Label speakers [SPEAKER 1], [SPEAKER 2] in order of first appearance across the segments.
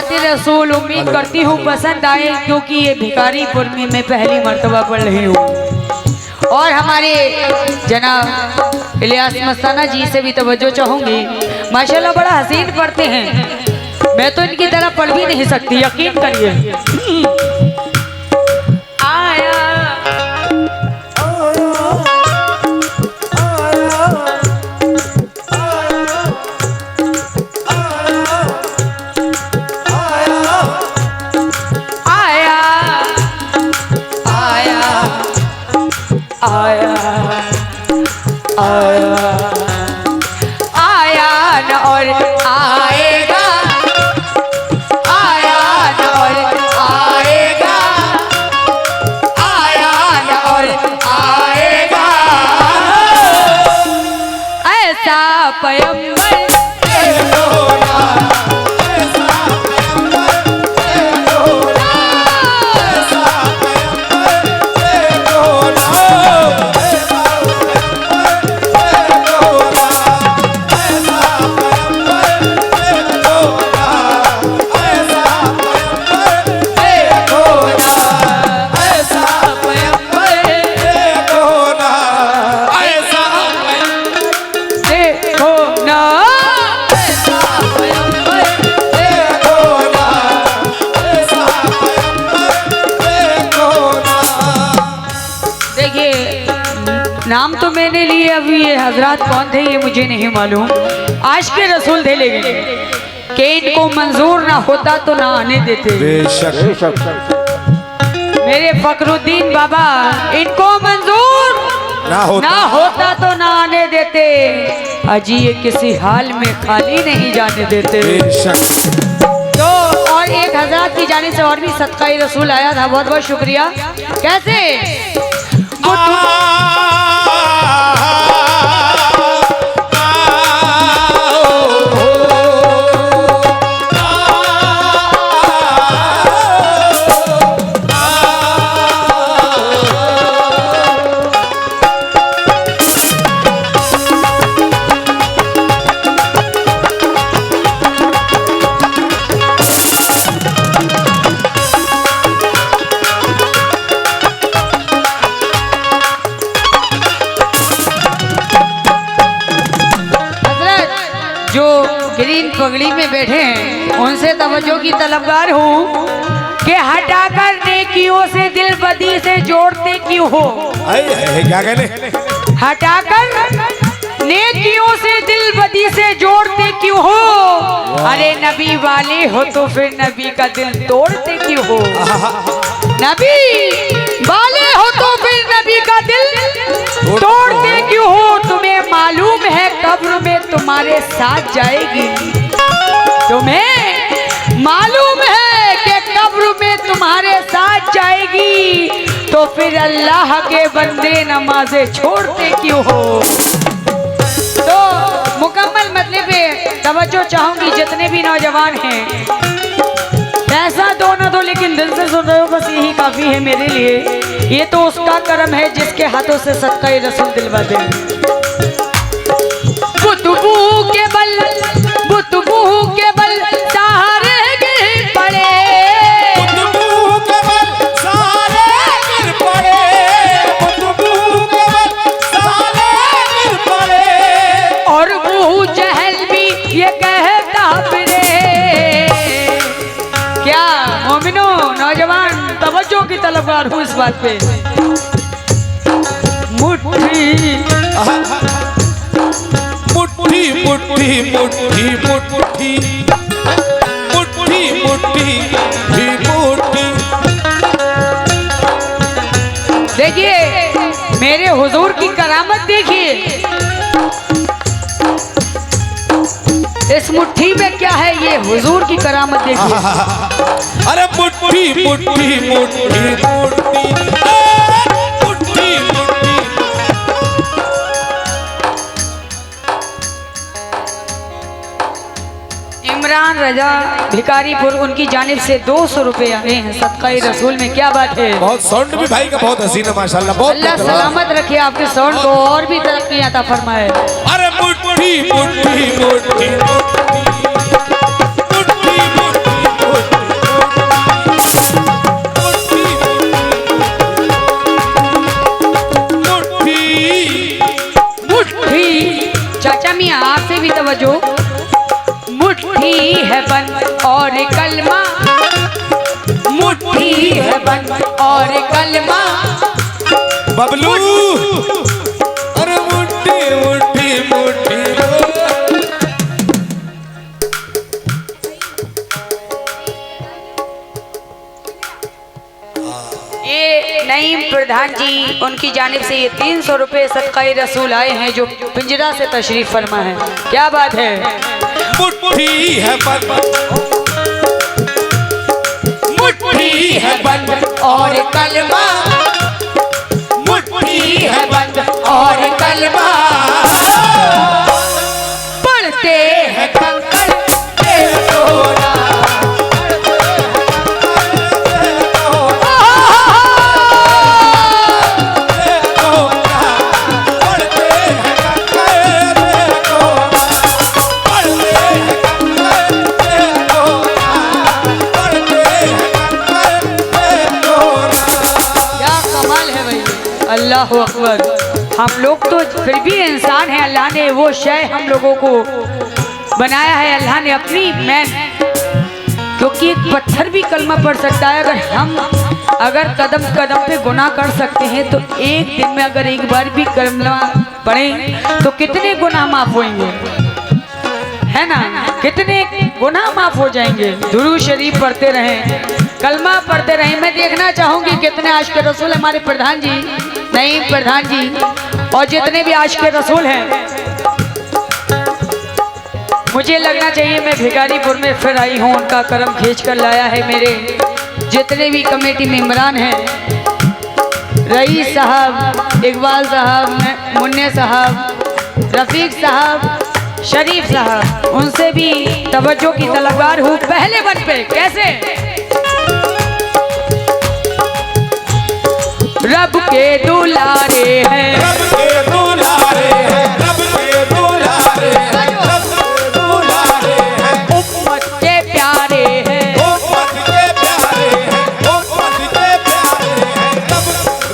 [SPEAKER 1] नाते रसूल उम्मीद करती हूँ पसंद आए, क्योंकि ये भिखारीपुर में मैं पहली मर्तबा पढ़ रही हूँ। और हमारे जनाब इलियास मस्ताना जी से भी तवज्जो चाहूँगी, माशाल्लाह बड़ा हसीन पढ़ते हैं। मैं तो इनकी तरह पढ़ भी नहीं सकती, यकीन करिए। आया आया आया आया न और आएगा, आया न और आएगा, आया न और आएगा, ऐसा पैगंबर नाम तो मैंने लिए, अभी ये हजरात कौन थे ये मुझे नहीं मालूम। आज के रसूल थे, लेकिन कि इनको मंजूर ना होता तो ना आने देते।
[SPEAKER 2] बेशक
[SPEAKER 1] मेरे फखरुद्दीन बाबा, इनको मंजूर ना होता तो ना आने देते। अजी ये किसी हाल में खाली नहीं जाने देते। तो और एक हजरात की जाने से और भी सदका रसूल आया था, बहुत बहुत शुक्रिया। कैसे ग्रीन पगड़ी में बैठे हैं, उनसे तवज्जो की तलबगार हूँ कि हटाकर नेकियों से दिल बदी से जोड़ते क्यों हो।
[SPEAKER 2] क्या कहने?
[SPEAKER 1] हटाकर नेकियों से दिल बदी से जोड़ते क्यों हो। अरे नबी वाले हो तो फिर नबी का दिल तोड़ते क्यों हो। नबी वाले हो तो फिर नबी का दिल तोड़ते क्यों हो। तुम्हें मालूम है कब्र में तुम्हारे साथ जाएगी, तुम्हें मालूम है कि कब्र में तुम्हारे साथ जाएगी, तो फिर अल्लाह के बंदे नमाज़ें छोड़ते क्यों हो। तो मुकम्मल मतलब पे तवज्जो चाहूंगी, जितने भी नौजवान हैं, पैसा दो ना दो लेकिन दिल से सुन रहे हो, बस यही काफी है मेरे लिए। ये तो उसका करम है जिसके हाथों से सदका रसूल दिलवा दे। बुतबू के बल, बुतबू के बल सहारे गिर पड़े,
[SPEAKER 2] बुतबू के बल सहारे गिर पड़े, बुतबू के बल सहारे गिर पड़े।
[SPEAKER 1] और अबू जहल भी ये कहता फिरे। क्या मोमिनो नौजवान तवज्जो की तलबगार हूँ इस बात पे। मुट्ठी
[SPEAKER 2] मुट्ठी मुट्ठी मुट्ठी मुट्ठी मुट्ठी मुट्ठी मुट्ठी।
[SPEAKER 1] देखिए मेरे हुजूर की करामत देखिए, इस मुट्ठी में क्या है, ये हुजूर की करामत देखिए।
[SPEAKER 2] अरे मुट्ठी मुट्ठी मुट्ठी मुट्ठी मुट्ठी मुट्ठी।
[SPEAKER 1] इमरान रजा भिखारीपुर, उनकी जानिब से 200 रुपए आए हैं सदका रसूल में। क्या बात है।
[SPEAKER 2] बहुत साउंड भी भाई का बहुत हसीन है माशाल्लाह। बहुत
[SPEAKER 1] अल्लाह सलामत रखे आपके साउंड को और भी तरक्की अता फरमाए।
[SPEAKER 2] अरे मुट्ठी मुट्ठी मुट्ठी मुट्ठी मुट्ठी मुट्ठी।
[SPEAKER 1] है बंद और कलमा।
[SPEAKER 2] बबलू अरे मुट्ठी मुट्ठी मुट्ठी
[SPEAKER 1] ये नईम प्रधान जी उनकी जानिब से ये 300 रुपए सदकाए रसूल आए हैं जो पिंजरा से तशरीफ फरमा है। क्या बात है।
[SPEAKER 2] मुट्ठी है बंद, मुट्ठी है बंद
[SPEAKER 1] और कलमा,
[SPEAKER 2] मुट्ठी है बंद
[SPEAKER 1] और कलमा पढ़ते हैं कंकड़ के तोड़ा। अल्लाह अकबर। हम लोग तो फिर भी इंसान हैं, अल्लाह ने वो शय हम लोगों को बनाया है, अल्लाह ने अपनी मैन, क्योंकि एक पत्थर भी कलमा पढ़ सकता है। अगर कदम कदम पे गुनाह कर सकते हैं तो एक दिन में अगर एक बार भी कलमा पढ़ें तो कितने गुनाह माफ होंगे, है ना, कितने गुनाह माफ हो जाएंगे। दुरूद शरीफ पढ़ते रहें, कलमा पढ़ते रहें। मैं देखना चाहूंगी कितने आशिक रसूल हमारे प्रधान जी, नईम प्रधान जी और जितने भी आशिक रसूल हैं। मुझे लगना चाहिए मैं भिखारीपुर में फिर आई हूँ, उनका करम खींच कर लाया है। मेरे जितने भी कमेटी मेंबरान हैं, रईस साहब, इकबाल साहब, मुन्ने साहब, रफीक साहब, शरीफ साहब, उनसे भी तवज्जो की तलबगार हूँ। पहले वन पे कैसे रब के दुलारे हैं,
[SPEAKER 2] रब के दुलारे हैं, रब के दुलारे हैं, रब के दुलारे हैं,
[SPEAKER 1] उम्मत के प्यारे हैं,
[SPEAKER 2] उम्मत के प्यारे हैं, उम्मत के प्यारे हैं, रब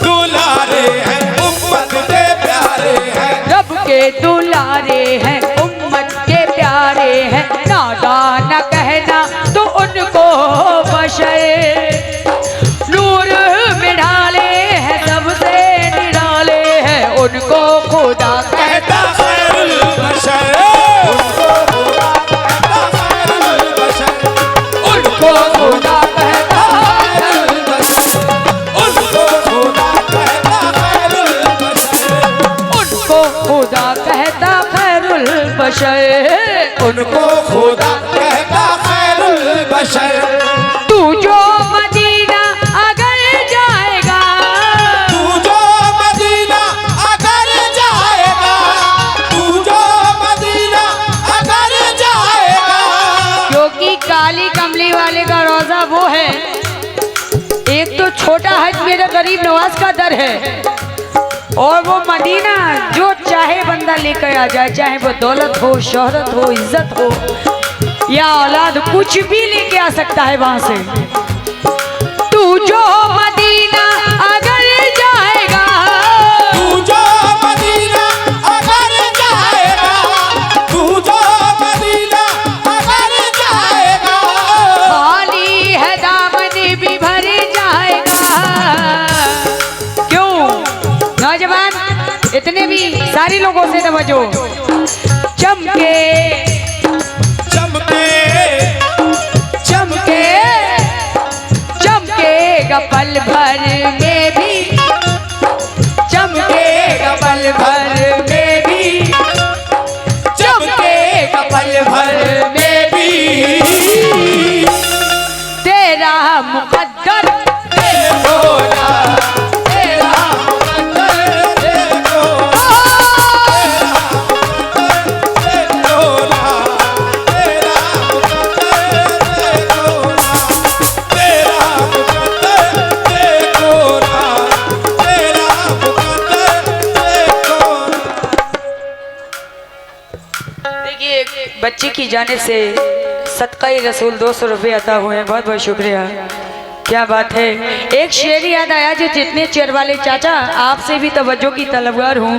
[SPEAKER 2] दुलारे हैं, उम्मत के प्यारे हैं,
[SPEAKER 1] रब के दुलारे हैं, उम्मत के प्यारे हैं। नादान कहना तो उनको बशर नूर में डाले हैं, सबसे निराले हैं, उनको खुदा
[SPEAKER 2] कहता खैरुल बशर,
[SPEAKER 1] उनको खुदा कहता खैरुल बशर,
[SPEAKER 2] उनको खुदा कहता खैरुल बशर,
[SPEAKER 1] उनको खुदा कहता खैरुल बशर,
[SPEAKER 2] उनको खुदा कहता खैरुल बशर।
[SPEAKER 1] तू जो मदीना अगर जाएगा,
[SPEAKER 2] तू जो मदीना अगर जाएगा, तू जो मदीना अगर जाएगा,
[SPEAKER 1] क्योंकि काली कमली वाले का रोजा वो है। एक तो छोटा हज मेरे गरीब नवाज का दर है, और वो मदीना जो चाहे बंदा लेकर आ जाए, चाहे वो दौलत हो, शोहरत हो, इज्जत हो या औलाद, कुछ भी लेके आ सकता है वहां से। तू जो मदीना अगर जाएगा,
[SPEAKER 2] तू जो मदीना अगर जाएगा, तू जो मदीना अगर जाएगा,
[SPEAKER 1] खाली है दामन भी भर जाएगा। क्यों नौजवान, इतने भी सारे लोगों से तवज्जो। चमके
[SPEAKER 2] चमके
[SPEAKER 1] चमके चमकेगा पल भर में भी, चमकेगा पल भर में भी, चमकेगा पल भर में भी, तेरा मुकद्दर होना, तेरा बच्चे की जाने से सदक़े रसूल 200 रुपये अता हुए हैं। बहुत बहुत शुक्रिया। क्या बात है। एक शेर याद आया जो जितने चेयर वाले चाचा, आपसे भी तवज्जो की तलबगार हूँ।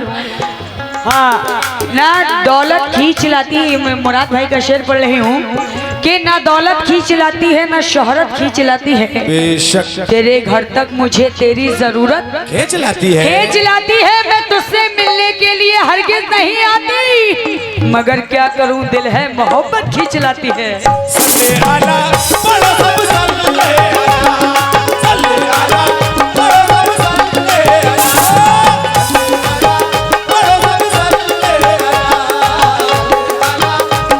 [SPEAKER 1] हाँ ना, दौलत खींच लाती, मुराद भाई का शेर पढ़ रही हूँ कि ना दौलत खींच लाती है ना शोहरत खींच लाती है,
[SPEAKER 2] बेशक
[SPEAKER 1] तेरे घर तक मुझे तेरी जरूरत
[SPEAKER 2] खींच लाती है।
[SPEAKER 1] खींच लाती है। मैं तुझसे मिलने के लिए हरगिज नहीं आती, मगर क्या करूं दिल है मोहब्बत खींच लाती है।
[SPEAKER 2] सल्ले आला बड़ा सब सल्ले आला, सल्ले आला बड़ा सब सल्ले आला, बड़ा सब सल्ले आला,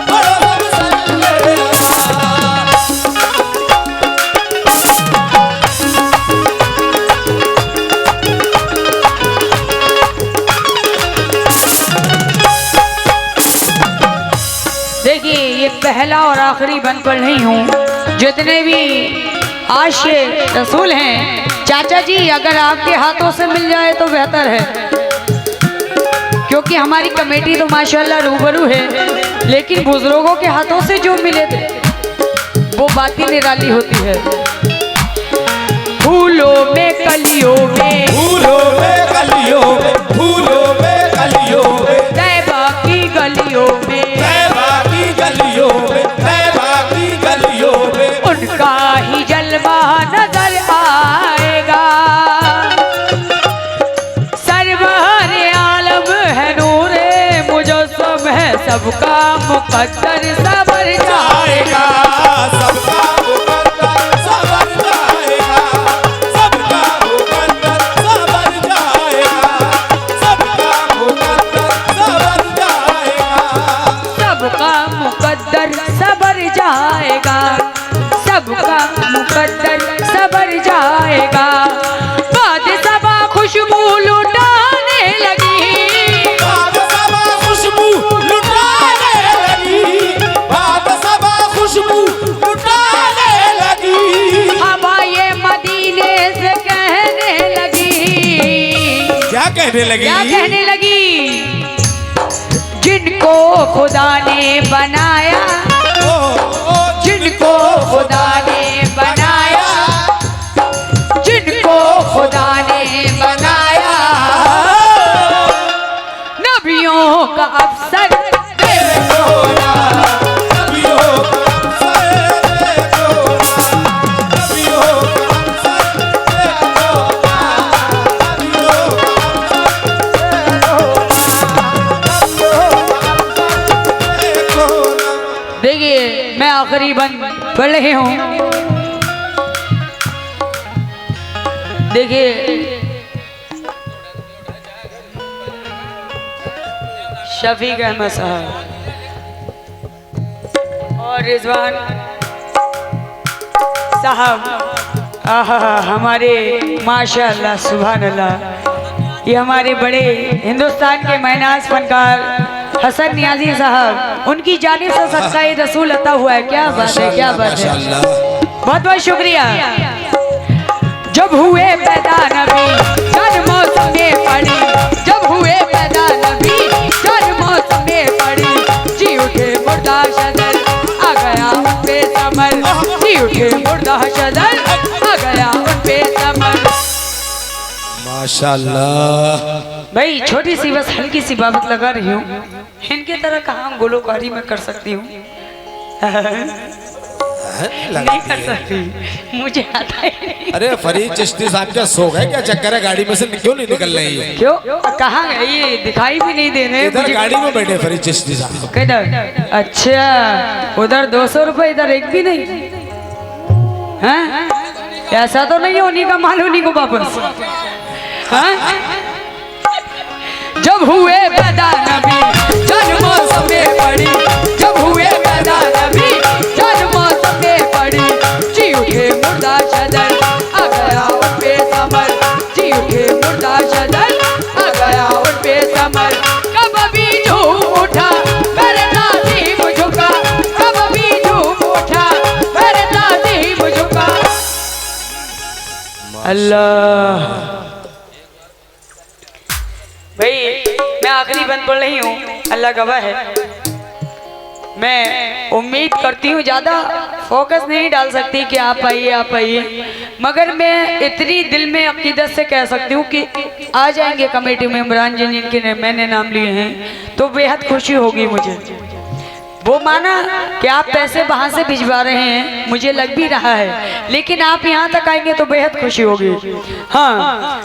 [SPEAKER 2] बड़ा सब सल्ले आला।
[SPEAKER 1] देखिए ये पहला और आखिरी बन पर नहीं हूँ। जितने भी आशिक़ रसूल हैं, चाचा जी अगर आपके हाथों से मिल जाए तो बेहतर है, क्योंकि हमारी कमेटी तो माशाल्लाह रूबरू है, लेकिन बुजुर्गों के हाथों से जो मिले थे वो बात ही निराली होती है। फूलों में कलियों में,
[SPEAKER 2] फूलों में कलियों में, फूलों में कलियों में,
[SPEAKER 1] तैबा की गलियों में,
[SPEAKER 2] तैबा की गलियों में, तैबा की गलियों में
[SPEAKER 1] उनका ही जलवा नजर आएगा। सरवर आलम है, नूरे मुजस्सम है, सबका मुकद्दर सबर जाएगा।
[SPEAKER 2] सबका मुकद्दर सबर जाएगा, सबका मुकद्दर सबर जाएगा, सबका मुकद्दर सबर जाएगा,
[SPEAKER 1] सबका मुकद्दर सबर जाएगा, सबका मुकद्दर सबर जाएगा। बाद सबा खुशबू लुटाने लगी,
[SPEAKER 2] बाद सबा खुशबू लुटाने लगी, बाद सबा खुशबू लुटाने लगी।
[SPEAKER 1] हवा ये मदीने से कहने लगी,
[SPEAKER 2] क्या कहने लगी?
[SPEAKER 1] क्या कहने लगी? जिनको खुदा ने बनाया, जिनको खुदा ने बनाया, जिनको खुदा ने बनाया, नबियों का अफसर देखो ना,
[SPEAKER 2] नबियों का अफसर देखो ना, नबियों का अफसर देखो ना, नबियों का अफसर देखो ना।
[SPEAKER 1] देखिए मैं आखिरी बंद पढ़ रही हूँ। देखिए शफीक अहमद साहब और रिजवान साहब, आहा हमारे माशाअल्लाह सुभान अल्लाह, ये हमारे बड़े हिंदुस्तान के महनाज फनकार हसन नियाजी साहब, उनकी जानिब से सदका रसूल अता हुआ है। क्या बात है, क्या बात है, बहुत बहुत शुक्रिया। जब हुए पैदा नबी जब मौसम में पड़ी, जब हुए पैदा नबी जब मौसम में पड़ी, जी उठे मुर्दा शदर आ गया उन पे समर, जी उठे मुर्दा शदर आ गया उन पे समर।
[SPEAKER 2] माशाल्लाह
[SPEAKER 1] भाई छोटी सी बस हल्की सी बात लगा रही हूँ, इनके तरह कहाँ गुलकारी में कर सकती हूँ। नहीं कर सकती, मुझे आता ही नहीं।
[SPEAKER 2] अरे फरीद चिश्ती साहब क्या सो गए, क्या चक्कर है, गाड़ी में से क्यों नहीं निकल रही है?
[SPEAKER 1] क्यों कहाँ गए, ये दिखाई भी नहीं दे रहे
[SPEAKER 2] इधर गाड़ी में बैठे फरीद चिश्ती साहब।
[SPEAKER 1] किधर? अच्छा उधर 200 रुपए, इधर एक भी नहीं है? ऐसा तो नहीं है उन्हीं का माल उन्हीं को वापस। जब हुए पैदा नबी जब मौसम में पड़ी, जब हुए पैदा नबी जब मौसम में पड़ी, जी उठे मुर्दा शदर आ गया उन पे समर, जी उठे मुर्दा शदर आ गया उन पे समर। कब भी झूम उठा फिर ताज़ीम झुका, कब भी झूम उठा फिर ताज़ीम झुका। अल्लाह भाई मैं आखिरी बंद बोल रही हूँ, अल्लाह गवाह है। मैं उम्मीद करती हूँ ज़्यादा फोकस नहीं डाल सकती कि आप आइए आप आइए, मगर मैं इतनी दिल में अकीदत से कह सकती हूँ कि आ जाएंगे कमेटी मेंबरान जिनके मैंने नाम लिए हैं तो बेहद खुशी होगी मुझे। वो माना कि आप पैसे वहां से भिजवा रहे हैं, मुझे लग भी रहा है, लेकिन आप यहाँ तक आएंगे तो बेहद खुशी होगी। हाँ,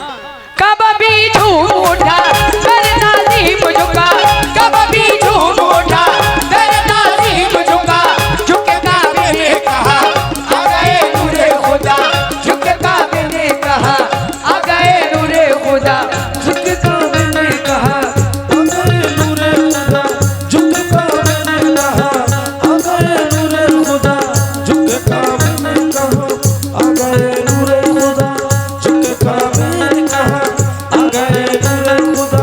[SPEAKER 1] कभी झूम उठा मेरे नाज़ीम झुका, कभी झूम उठा मेरे नाज़ीम झुका, झुके काबे ने कहा आ गए नूरे खुदा, झुके काबे ने कहा आ गए नूरे खुदा, झुके काबे ने कहा आ गए नूरे खुदा, झुके काबे ने कहा आ गए नूरे खुदा, झुके काबे ने कहा आ गए नूरे खुदा, झुके काबे ने कहा आ गए नूरे खुदा,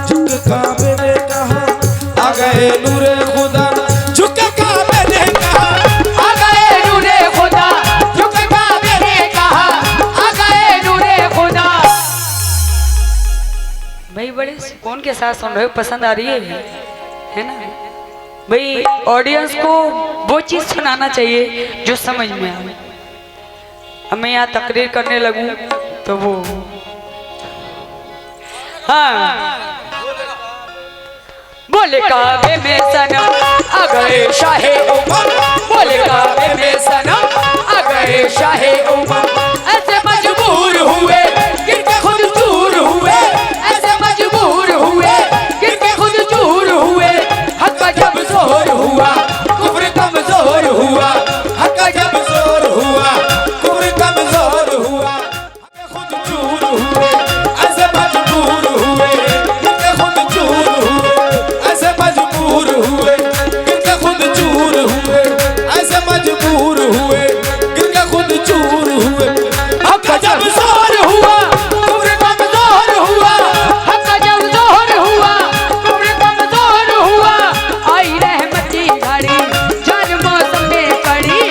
[SPEAKER 1] झुके काबे ने कहा आ गए नूरे खुदा, झुके काबे ने कहा आ गए नूरे खुदा, झुके काबे ने कहा आ गए नूरे खुदा। भाई बड़े सुकून के साथ सुन रहे हो, पसंद आ रही है ना भाई? ऑडियंस को वो चीज सुनाना चाहिए जो समझ में आए। अब मैं यहाँ तकरीर करने लगूं तो वो हाँ, बोले काबे में सनम आ गए शाहे उमर, बोले काबे में सनम आ गए शाहे उमर, ऐसे मजबूर हुए गिर के खुद चूर हुए, ऐसे मजबूर हुए गिर के खुद चूर हुए, हक का जब जोर हुआ कुफ्र कमजोर हुआ, हक का जब जोर हुआ कुफ्र कमजोर हुआ, खुद चूर हुए ऐसे मजबूर हुए गिर के खुद चूर हुए, ऐसे मजबूर हुए गिर के खुद चूर हुए, ऐसे मजबूर हुए गिर के खुद चूर हुए, हक का जब जोर हुआ कुफ्र कमजोर हुआ, हक का जब जोर हुआ कुफ्र कमजोर हुआ, आई रहमत की घड़ी जान मौसम में पड़ी,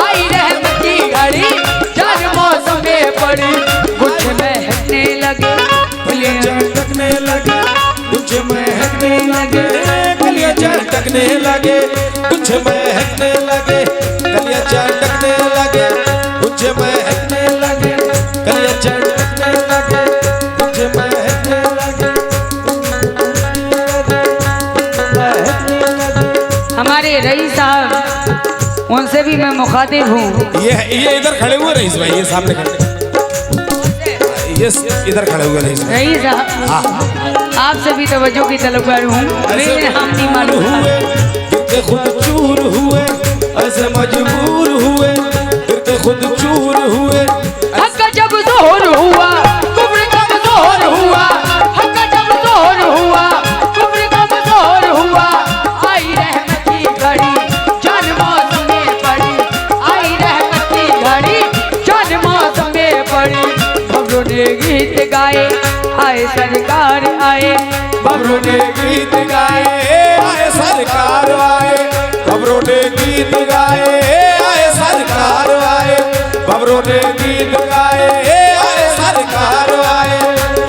[SPEAKER 1] आई रहमत की घड़ी जान मौसम में पड़ी, कुछ महकने लगे
[SPEAKER 2] कलियां चटकने लगे, कुछ महकने लगे, कलियां चटकने लगे, कुछ महकने लगे, कलियां चटकने लगे, कुछ महकने लगे, कलियां चटकने लगे, कुछ महकने लगे,
[SPEAKER 1] हमारे रईस साहब, उनसे भी मैं मुखातिब हूँ।
[SPEAKER 2] ये इधर खड़े हुए रईस भाई, ये सामने खड़े, ये इधर खड़े हुए रईस भाई।
[SPEAKER 1] रईस साहब, आपसे भी तवज्जो की तलबगार हूँ, मेरे हम नहीं मालूम
[SPEAKER 2] हुए गिर के खुद चूर हुए, ऐसे मजबूर हुए गिर के खुद चूर हुए,
[SPEAKER 1] हक का जब जोर हुआ कुफ्र कमजोर हुआ, हक का जब जोर हुआ कुफ्र कमजोर हुआ, आई रहमत की घड़ी जान मौसम में पड़ी, आई रहमत की घड़ी जान मौसम में पड़ी, बबरू ने गीत गाए आए सरकार आए,
[SPEAKER 2] बबरू ने गीत गाए आए सरकार आए, बबरू ने गीत गाए आए सरकार आए, बबरू ने गीत गाए आए सरकार आए,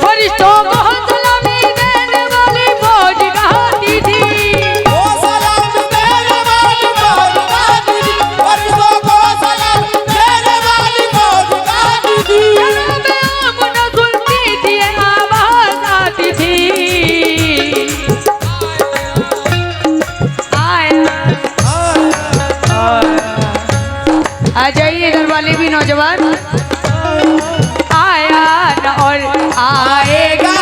[SPEAKER 1] फरिश्तों को सलामी देने वाली मौज गाती थी,
[SPEAKER 2] ओ सलाम देने वाली मौज गाती थी, फरिश्तों को सलाम देने वाली मौज गाती थी,
[SPEAKER 1] जनाबे आमना सुनती थी आवाज आती थी, आ जाइए इधर वाले भी नौजवान, आया न और आएगा